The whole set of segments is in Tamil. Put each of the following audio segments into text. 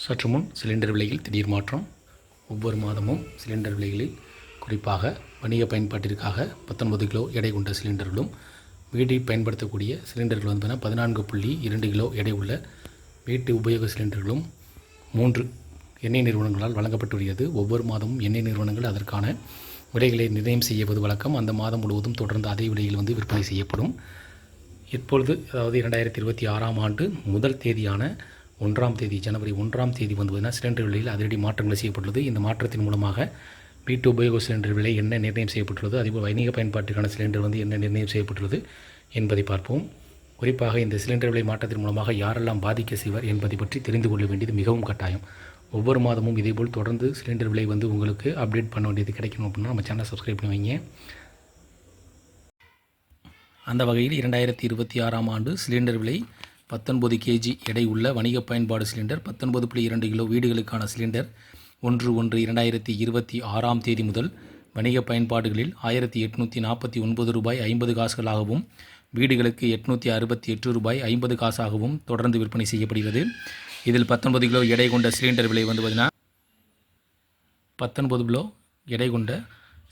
சற்று முன் சிலிண்டர் விலையில் திடீர் மாற்றம். ஒவ்வொரு மாதமும் சிலிண்டர் விலைகளில் குறிப்பாக வணிக பயன்பாட்டிற்காக 19 கிலோ எடை கொண்ட சிலிண்டர்களும் வீட்டில் பயன்படுத்தக்கூடிய சிலிண்டர்கள் வந்து 14.2 கிலோ எடை உள்ள வீட்டு உபயோக சிலிண்டர்களும் 3 எண்ணெய் நிறுவனங்களால் வழங்கப்பட்டு வருகிறது. ஒவ்வொரு மாதமும் எண்ணெய் நிறுவனங்கள் அதற்கான விலைகளை நிர்ணயம் செய்வது வழக்கம். அந்த மாதம் முழுவதும் தொடர்ந்து அதே விலையில் வந்து விற்பனை செய்யப்படும். இப்பொழுது அதாவது 2026ஆம் ஆண்டு முதல் தேதியான 1ஆம் தேதி ஜனவரி 1ஆம் தேதி வந்து சிலிண்டர் விலையில் அதிரடி மாற்றங்கள் செய்யப்பட்டுள்ளது. இந்த மாற்றத்தின் மூலமாக வீட்டு உபயோக சிலிண்டர் விலை என்ன நிர்ணயம் செய்யப்பட்டுள்ளது, அதேபோல் வணிக பயன்பாட்டுக்கான சிலிண்டர் வந்து என்ன நிர்ணயம் செய்யப்பட்டுள்ளது என்பதை பார்ப்போம். குறிப்பாக இந்த சிலிண்டர் விலை மாற்றத்தின் மூலமாக யாரெல்லாம் பாதிக்க செய்வார் என்பதை பற்றி தெரிந்து கொள்ள வேண்டியது மிகவும் கட்டாயம். ஒவ்வொரு மாதமும் இதேபோல் தொடர்ந்து சிலிண்டர் விலை வந்து உங்களுக்கு அப்டேட் பண்ண வேண்டியது கிடைக்கணும் அப்படின்னா நம்ம சேனலை சப்ஸ்கிரைப் பண்ணி வைங்க. அந்த வகையில் 2026ஆம் ஆண்டு சிலிண்டர் விலை 19 kg எடை உள்ள வணிக பயன்பாடு சிலிண்டர் 19.2 கிலோ வீடுகளுக்கான சிலிண்டர் 1/1/2026ஆம் தேதி முதல் வணிக பயன்பாடுகளில் ரூபாய் 1849.50 வீடுகளுக்கு ரூபாய் 868.50 தொடர்ந்து விற்பனை செய்யப்படுகிறது. இதில் 19 கிலோ எடை கொண்ட சிலிண்டர் விலை வந்து பார்த்தீங்கன்னா 19 கிலோ எடை கொண்ட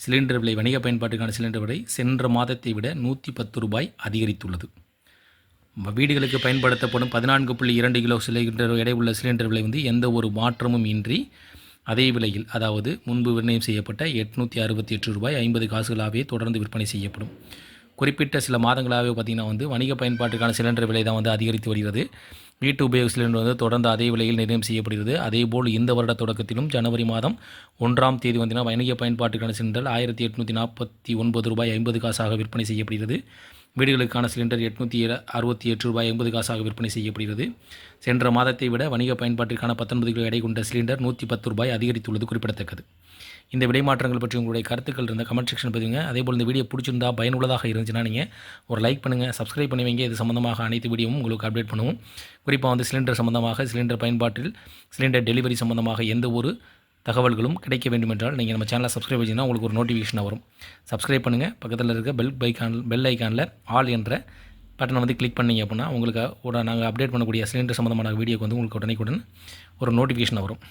சிலிண்டர் விலை வணிக பயன்பாட்டுக்கான சிலிண்டர் விலை சென்ற மாதத்தை விட ரூபாய் அதிகரித்துள்ளது. வீடுகளுக்கு பயன்படுத்தப்படும் 14.2 கிலோ சிலிண்டர் எடை உள்ள சிலிண்டர் விலை வந்து எந்த ஒரு மாற்றமும் இன்றி அதே விலையில், அதாவது முன்பு நிர்ணயம் செய்யப்பட்ட ரூபாய் 868.50 தொடர்ந்து விற்பனை செய்யப்படும். குறிப்பிட்ட சில மாதங்களாகவே பார்த்திங்கன்னா வந்து வணிக பயன்பாட்டுக்கான சிலிண்டர் விலை தான் வந்து அதிகரித்து வருகிறது. வீட்டு உபயோக சிலிண்டர் வந்து தொடர்ந்து அதே விலையில் நிர்ணயம் செய்யப்படுகிறது. அதேபோல் இந்த வருட தொடக்கத்திலும் ஜனவரி மாதம் 1ஆம் தேதி வந்து வணிக பயன்பாட்டுக்கான சிலிண்டர் ரூபாய் 848.50 விற்பனை செய்யப்படுகிறது. வீடுகளுக்கான சிலிண்டர் ரூபாய் 868.50 விற்பனை செய்யப்படுகிறது. சென்ற மாதத்தை விட வணிக பயன்பாட்டிற்கான 19 கிலோ எடை கொண்ட சிலிண்டர் ரூபாய் அதிகரித்துள்ளது குறிப்பிடத்தக்கது. இந்த விலை மாற்றங்கள் பற்றி உங்களுடைய கருத்துக்கள் இருந்த கமெண்ட் செக்ஷன் பதிவுங்க. அதேபோல் இந்த வீடியோ பிடிச்சிருந்தா பயனுள்ளதாக இருந்துச்சுன்னா நீங்கள் ஒரு லைக் பண்ணுங்கள், சப்ஸ்கிரைப் பண்ணி வைங்க. இது சம்மந்தமாக அனைத்து வீடியோவும் உங்களுக்கு அப்டேட் பண்ணுவோம். குறிப்பாக வந்து சிலிண்டர் சம்மந்தமாக, சிலிண்டர் பயன்பாட்டில், சிலிண்டர் டெலிவரி சம்மந்தமாக எந்த ஒரு தகவல்களும் கிடைக்க வேண்டுமென்றால் நீங்கள் நம்ம சேனலை சப்ஸ்கிரைப் பண்ணிங்கன்னா உங்களுக்கு ஒரு நோட்டிஃபிகேஷன் வரும். சப்ஸ்கிரைப் பண்ணுங்கள். பக்கத்தில் இருக்க பெல் ஐக்கானில் ஆல் என்ற பட்டனை வந்து கிளிக் பண்ணிங்க அப்படின்னா உங்களுக்கு நாங்கள் அப்டேட் பண்ணக்கூடிய சிலிண்டர் சம்மந்தமான வீடியோக்கு வந்து உங்களுக்கு உடனே ஒரு நோட்டிஃபிகேஷன் வரும்.